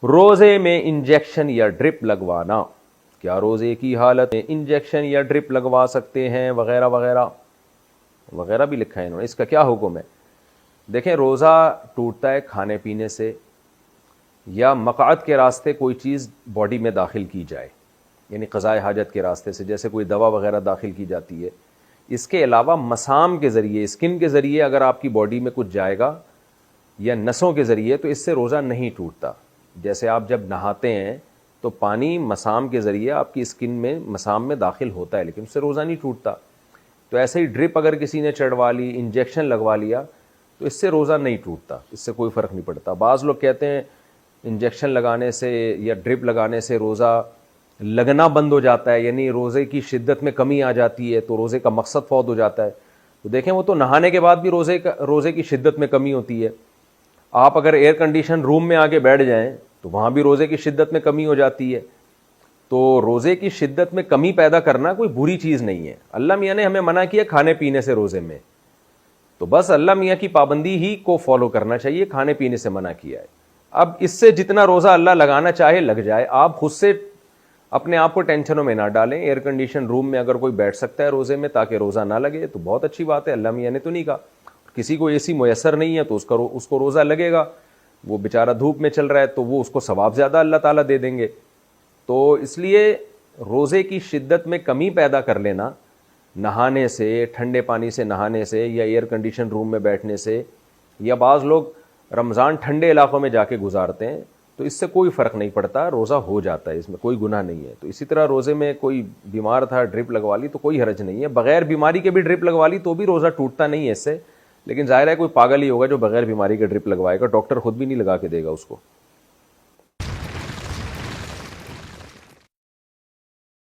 روزے میں انجیکشن یا ڈرپ لگوانا، کیا روزے کی حالت میں انجیکشن یا ڈرپ لگوا سکتے ہیں وغیرہ وغیرہ وغیرہ بھی لکھا ہے انہوں نے، اس کا کیا حکم ہے؟ دیکھیں، روزہ ٹوٹتا ہے کھانے پینے سے یا مقعد کے راستے کوئی چیز باڈی میں داخل کی جائے، یعنی قضائے حاجت کے راستے سے، جیسے کوئی دوا وغیرہ داخل کی جاتی ہے۔ اس کے علاوہ مسام کے ذریعے، اسکن کے ذریعے اگر آپ کی باڈی میں کچھ جائے گا یا نسوں کے ذریعے، تو اس سے روزہ نہیں ٹوٹتا۔ جیسے آپ جب نہاتے ہیں تو پانی مسام کے ذریعے آپ کی اسکن میں، مسام میں داخل ہوتا ہے، لیکن اس سے روزہ نہیں ٹوٹتا۔ تو ایسے ہی ڈرپ اگر کسی نے چڑھوا لی، انجیکشن لگوا لیا، تو اس سے روزہ نہیں ٹوٹتا، اس سے کوئی فرق نہیں پڑتا۔ بعض لوگ کہتے ہیں انجیکشن لگانے سے یا ڈرپ لگانے سے روزہ لگنا بند ہو جاتا ہے، یعنی روزے کی شدت میں کمی آ جاتی ہے، تو روزے کا مقصد فوت ہو جاتا ہے۔ تو دیکھیں، وہ تو نہانے کے بعد بھی روزے کی شدت میں کمی ہوتی ہے۔ آپ اگر ایئر کنڈیشن روم میں آگے بیٹھ جائیں تو وہاں بھی روزے کی شدت میں کمی ہو جاتی ہے۔ تو روزے کی شدت میں کمی پیدا کرنا کوئی بری چیز نہیں ہے۔ اللہ میاں نے ہمیں منع کیا کھانے پینے سے روزے میں، تو بس اللہ میاں کی پابندی ہی کو فالو کرنا چاہیے، کھانے پینے سے منع کیا ہے۔ اب اس سے جتنا روزہ اللہ لگانا چاہے لگ جائے، آپ خود سے اپنے آپ کو ٹینشنوں میں نہ ڈالیں۔ ایئر کنڈیشن روم میں اگر کوئی بیٹھ سکتا ہے روزے میں تاکہ روزہ نہ لگے تو بہت اچھی بات ہے، اللہ میاں نے تو نہیں کہا۔ کسی کو اے سی میسر نہیں ہے تو اس کو روزہ لگے گا، وہ بیچارہ دھوپ میں چل رہا ہے تو وہ اس کو ثواب زیادہ اللہ تعالیٰ دے دیں گے۔ تو اس لیے روزے کی شدت میں کمی پیدا کر لینا نہانے سے، ٹھنڈے پانی سے نہانے سے، یا ایئر کنڈیشن روم میں بیٹھنے سے، یا بعض لوگ رمضان ٹھنڈے علاقوں میں جا کے گزارتے ہیں، تو اس سے کوئی فرق نہیں پڑتا، روزہ ہو جاتا ہے، اس میں کوئی گناہ نہیں ہے۔ تو اسی طرح روزے میں کوئی بیمار تھا، ڈرپ لگوا لی تو کوئی حرج نہیں ہے۔ بغیر بیماری کے بھی ڈرپ لگوا لی تو بھی روزہ ٹوٹتا نہیں ہے اس سے، لیکن ظاہر ہے کوئی پاگل ہی ہوگا جو بغیر بیماری کے ڈرپ لگوائے گا، ڈاکٹر خود بھی نہیں لگا کے دے گا اس کو۔